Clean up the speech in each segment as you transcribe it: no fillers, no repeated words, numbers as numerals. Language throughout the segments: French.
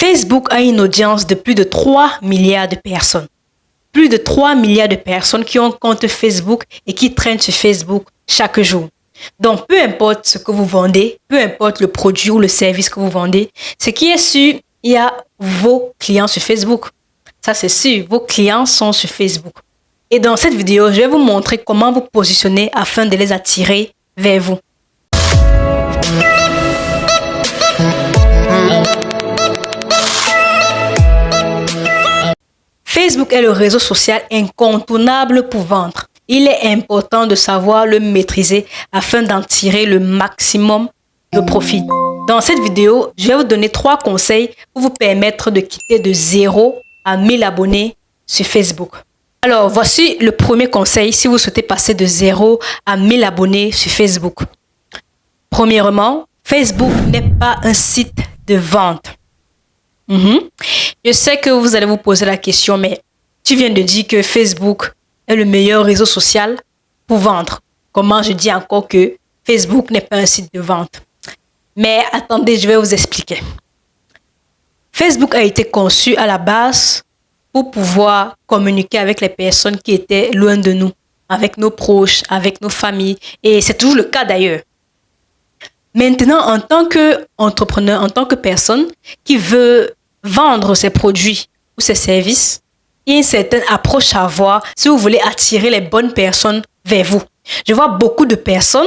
Facebook a une audience de plus de 3 milliards de personnes. Plus de 3 milliards de personnes qui ont un compte Facebook et qui traînent sur Facebook chaque jour. Donc, peu importe ce que vous vendez, peu importe le produit ou le service que vous vendez, ce qui est sûr, il y a vos clients sur Facebook. Ça, c'est sûr, vos clients sont sur Facebook. Et dans cette vidéo, je vais vous montrer comment vous positionner afin de les attirer vers vous. Facebook est le réseau social incontournable pour vendre. Il est important de savoir le maîtriser afin d'en tirer le maximum de profit. Dans cette vidéo, je vais vous donner 3 conseils pour vous permettre de quitter de 0 à 1000 abonnés sur Facebook. Alors, voici le premier conseil si vous souhaitez passer de 0 à 1000 abonnés sur Facebook. Premièrement, Facebook n'est pas un site de vente. Je sais que vous allez vous poser la question, mais tu viens de dire que Facebook est le meilleur réseau social pour vendre. Comment je dis encore que Facebook n'est pas un site de vente? Mais attendez, je vais vous expliquer. Facebook a été conçu à la base pour pouvoir communiquer avec les personnes qui étaient loin de nous, avec nos proches, avec nos familles. Et c'est toujours le cas d'ailleurs. Maintenant, en tant qu'entrepreneur, en tant que personne qui veut vendre ses produits ou ses services, il y a une certaine approche à avoir si vous voulez attirer les bonnes personnes vers vous. Je vois beaucoup de personnes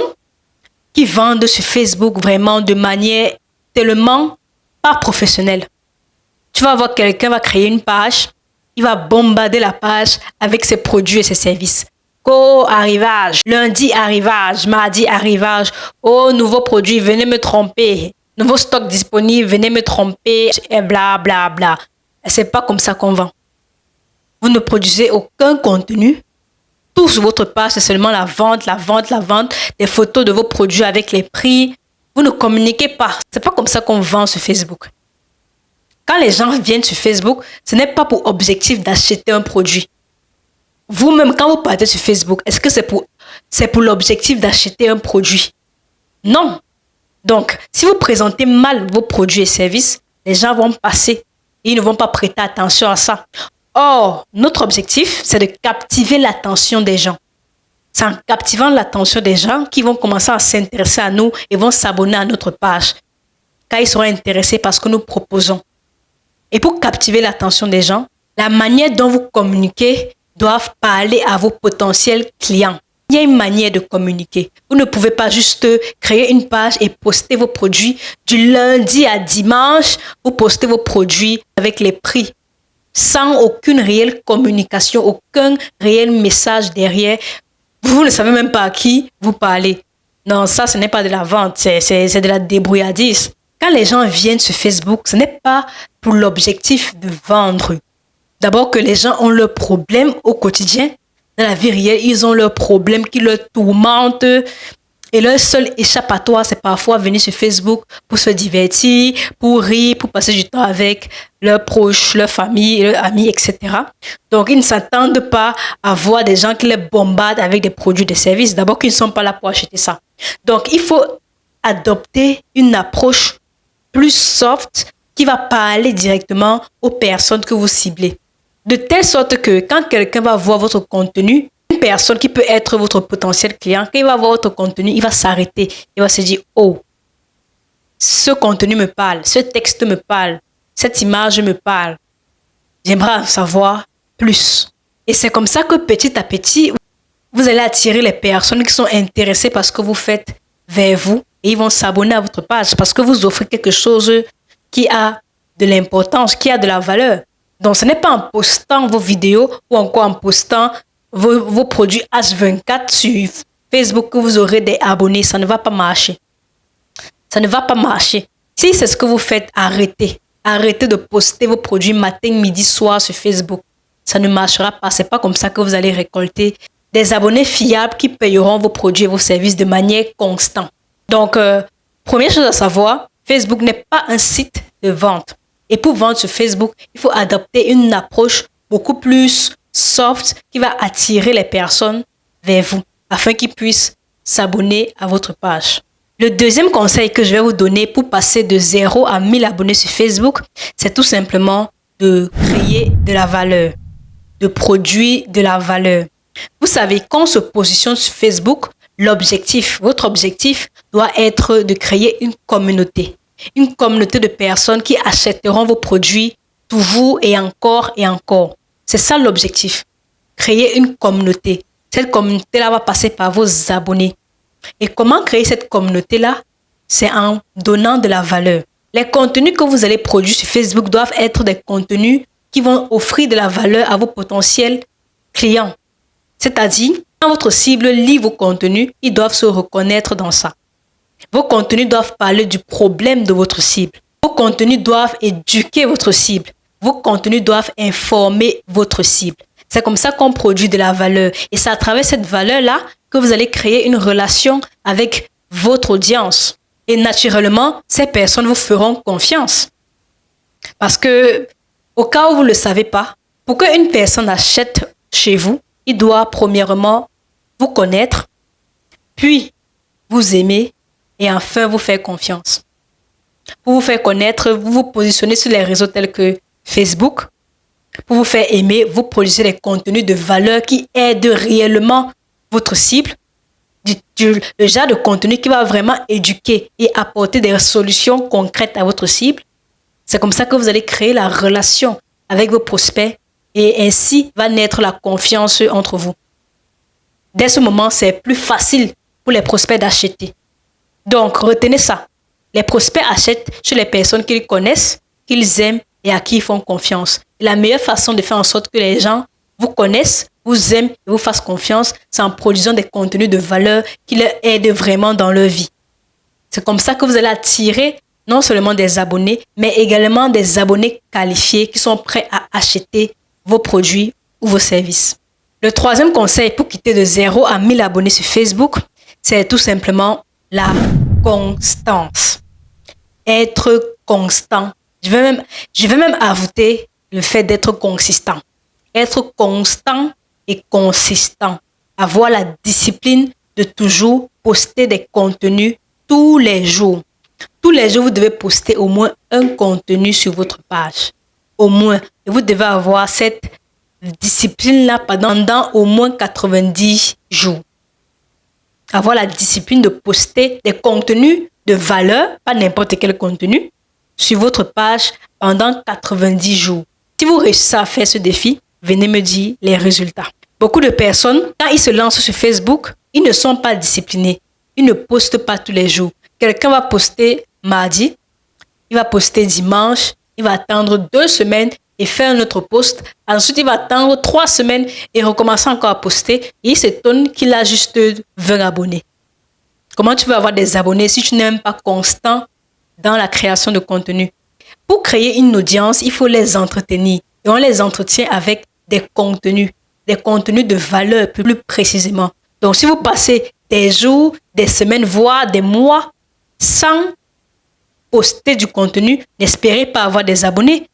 qui vendent sur Facebook vraiment de manière tellement pas professionnelle. Tu vas voir quelqu'un va créer une page, il va bombarder la page avec ses produits et ses services. Co-arrivage, lundi arrivage, mardi arrivage, oh nouveau produit, venez me tromper, nouveau stock disponible, venez me tromper, et bla bla bla. C'est pas comme ça qu'on vend. Vous ne produisez aucun contenu. Tout sur votre page, c'est seulement la vente, des photos de vos produits avec les prix. Vous ne communiquez pas. C'est pas comme ça qu'on vend sur Facebook. Quand les gens viennent sur Facebook, ce n'est pas pour objectif d'acheter un produit. Vous-même, quand vous partez sur Facebook, est-ce que c'est pour l'objectif d'acheter un produit? Non. Donc, si vous présentez mal vos produits et services, les gens vont passer et ils ne vont pas prêter attention à ça. Or, notre objectif, c'est de captiver l'attention des gens. C'est en captivant l'attention des gens qu'ils vont commencer à s'intéresser à nous et vont s'abonner à notre page. Car ils seront intéressés par ce que nous proposons. Et pour captiver l'attention des gens, la manière dont vous communiquez doit parler à vos potentiels clients. Il y a une manière de communiquer. Vous ne pouvez pas juste créer une page et poster vos produits du lundi à dimanche. Vous postez vos produits avec les prix, sans aucune réelle communication, aucun réel message derrière. Vous ne savez même pas à qui vous parlez. Non, ça, ce n'est pas de la vente, c'est de la débrouillardise. Quand les gens viennent sur Facebook, ce n'est pas pour l'objectif de vendre. D'abord que les gens ont leurs problèmes au quotidien. Dans la vie réelle, ils ont leurs problèmes qui leur tourmentent. Et leur seul échappatoire, c'est parfois venir sur Facebook pour se divertir, pour rire, pour passer du temps avec leurs proches, leur famille, leurs amis, etc. Donc, ils ne s'attendent pas à voir des gens qui les bombardent avec des produits, des services. D'abord qu'ils ne sont pas là pour acheter ça. Donc, il faut adopter une approche plus soft qui va parler directement aux personnes que vous ciblez. De telle sorte que quand quelqu'un va voir votre contenu, une personne qui peut être votre potentiel client, quand il va voir votre contenu, il va s'arrêter. Il va se dire, oh, ce contenu me parle, ce texte me parle, cette image me parle. J'aimerais en savoir plus. Et c'est comme ça que petit à petit, vous allez attirer les personnes qui sont intéressées par ce que vous faites vers vous et ils vont s'abonner à votre page parce que vous offrez quelque chose qui a de l'importance, qui a de la valeur. Donc, ce n'est pas en postant vos vidéos ou encore en postant vos produits H24 sur Facebook que vous aurez des abonnés. Ça ne va pas marcher. Ça ne va pas marcher. Si c'est ce que vous faites, arrêtez. Arrêtez de poster vos produits matin, midi, soir sur Facebook. Ça ne marchera pas. Ce n'est pas comme ça que vous allez récolter des abonnés fiables qui payeront vos produits et vos services de manière constante. Donc, première chose à savoir, Facebook n'est pas un site de vente. Et pour vendre sur Facebook, il faut adopter une approche beaucoup plus soft qui va attirer les personnes vers vous afin qu'ils puissent s'abonner à votre page. Le deuxième conseil que je vais vous donner pour passer de 0 à 1000 abonnés sur Facebook, c'est tout simplement de créer de la valeur, de produire de la valeur. Vous savez, quand on se positionne sur Facebook, votre objectif doit être de créer une communauté de personnes qui achèteront vos produits toujours et encore et encore. C'est ça l'objectif, créer une communauté. Cette communauté-là va passer par vos abonnés. Et comment créer cette communauté-là? C'est en donnant de la valeur. Les contenus que vous allez produire sur Facebook doivent être des contenus qui vont offrir de la valeur à vos potentiels clients. C'est-à-dire, quand votre cible lit vos contenus, ils doivent se reconnaître dans ça. Vos contenus doivent parler du problème de votre cible. Vos contenus doivent éduquer votre cible. Vos contenus doivent informer votre cible. C'est comme ça qu'on produit de la valeur. Et c'est à travers cette valeur-là que vous allez créer une relation avec votre audience. Et naturellement, ces personnes vous feront confiance. Parce que, au cas où vous ne le savez pas, pour qu'une personne achète chez vous, il doit premièrement vous connaître, puis vous aimer et enfin vous faire confiance. Pour vous faire connaître, vous vous positionnez sur les réseaux tels que Facebook. Pour vous faire aimer, vous produisez des contenus de valeur qui aident réellement votre cible. Le genre de contenu qui va vraiment éduquer et apporter des solutions concrètes à votre cible. C'est comme ça que vous allez créer la relation avec vos prospects et ainsi va naître la confiance entre vous. Dès ce moment, c'est plus facile pour les prospects d'acheter. Donc, retenez ça. Les prospects achètent chez les personnes qu'ils connaissent, qu'ils aiment et à qui ils font confiance. La meilleure façon de faire en sorte que les gens vous connaissent, vous aiment et vous fassent confiance, c'est en produisant des contenus de valeur qui leur aident vraiment dans leur vie. C'est comme ça que vous allez attirer non seulement des abonnés, mais également des abonnés qualifiés qui sont prêts à acheter vos produits ou vos services. Le troisième conseil pour quitter de 0 à 1000 abonnés sur Facebook, c'est tout simplement la constance. Être constant. Je vais même ajouter le fait d'être consistant. Être constant et consistant. Avoir la discipline de toujours poster des contenus tous les jours. Tous les jours, vous devez poster au moins un contenu sur votre page. Au moins. Et vous devez avoir cette discipline-là pendant au moins 90 jours. Avoir la discipline de poster des contenus de valeur, pas n'importe quel contenu, sur votre page pendant 90 jours. Si vous réussissez à faire ce défi, venez me dire les résultats. Beaucoup de personnes, quand ils se lancent sur Facebook, ils ne sont pas disciplinés. Ils ne postent pas tous les jours. Quelqu'un va poster mardi, il va poster dimanche, il va attendre 2 semaines et faire un autre post. Ensuite, il va attendre 3 semaines et recommencer encore à poster. Et il s'étonne qu'il a juste 20 abonnés. Comment tu veux avoir des abonnés si tu n'es même pas constant dans la création de contenu? Pour créer une audience, il faut les entretenir. Et on les entretient avec des contenus de valeur plus précisément. Donc, si vous passez des jours, des semaines, voire des mois sans poster du contenu, n'espérez pas avoir des abonnés.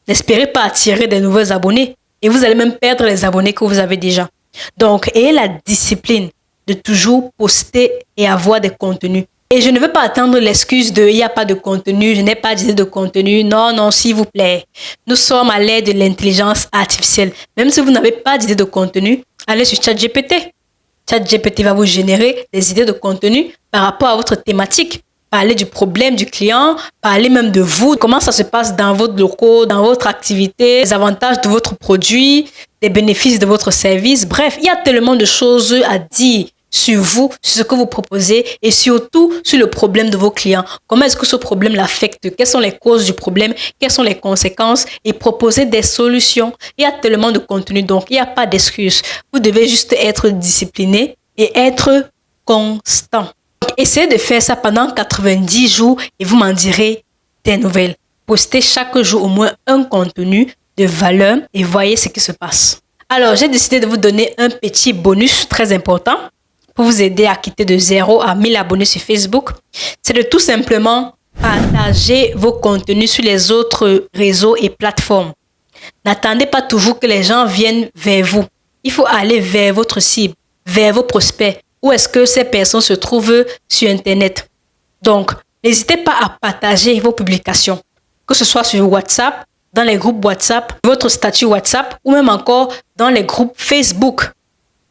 N'espérez pas attirer des nouveaux abonnés. Et vous allez même perdre les abonnés que vous avez déjà. Donc, ayez la discipline de toujours poster et avoir des contenus. Et je ne veux pas attendre l'excuse de « il n'y a pas de contenu, je n'ai pas d'idée de contenu ». Non, s'il vous plaît. Nous sommes à l'ère de l'intelligence artificielle. Même si vous n'avez pas d'idée de contenu, allez sur ChatGPT. ChatGPT va vous générer des idées de contenu par rapport à votre thématique. Parler du problème du client, parler même de vous, comment ça se passe dans votre locaux, dans votre activité, les avantages de votre produit, les bénéfices de votre service. Bref, il y a tellement de choses à dire sur vous, sur ce que vous proposez et surtout sur le problème de vos clients. Comment est-ce que ce problème l'affecte? Quelles sont les causes du problème? Quelles sont les conséquences? Et proposer des solutions. Il y a tellement de contenu, donc il n'y a pas d'excuse. Vous devez juste être discipliné et être constant. Essayez de faire ça pendant 90 jours et vous m'en direz des nouvelles. Postez chaque jour au moins un contenu de valeur et voyez ce qui se passe. Alors, j'ai décidé de vous donner un petit bonus très important pour vous aider à quitter de 0 à 1000 abonnés sur Facebook. C'est de tout simplement partager vos contenus sur les autres réseaux et plateformes. N'attendez pas toujours que les gens viennent vers vous. Il faut aller vers votre cible, vers vos prospects. Où est-ce que ces personnes se trouvent sur Internet? Donc, n'hésitez pas à partager vos publications, que ce soit sur WhatsApp, dans les groupes WhatsApp, votre statut WhatsApp ou même encore dans les groupes Facebook.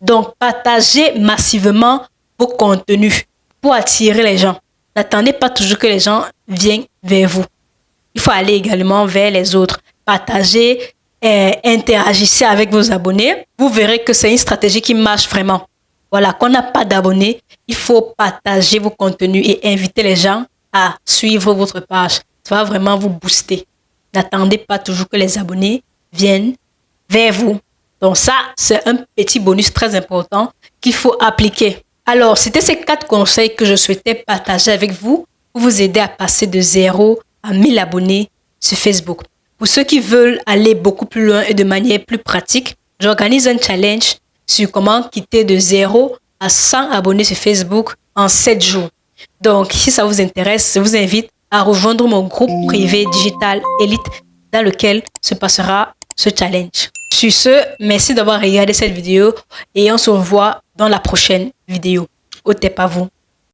Donc, partagez massivement vos contenus pour attirer les gens. N'attendez pas toujours que les gens viennent vers vous. Il faut aller également vers les autres. Partagez, interagissez avec vos abonnés. Vous verrez que c'est une stratégie qui marche vraiment. Voilà, quand on n'a pas d'abonnés, il faut partager vos contenus et inviter les gens à suivre votre page. Ça va vraiment vous booster. N'attendez pas toujours que les abonnés viennent vers vous. Donc ça, c'est un petit bonus très important qu'il faut appliquer. Alors, c'était ces 4 conseils que je souhaitais partager avec vous pour vous aider à passer de 0 à 1000 abonnés sur Facebook. Pour ceux qui veulent aller beaucoup plus loin et de manière plus pratique, j'organise un challenge sur comment quitter de 0 à 100 abonnés sur Facebook en 7 jours. Donc, si ça vous intéresse, je vous invite à rejoindre mon groupe privé Digital Elite dans lequel se passera ce challenge. Sur ce, merci d'avoir regardé cette vidéo et on se revoit dans la prochaine vidéo. Au tep à vous.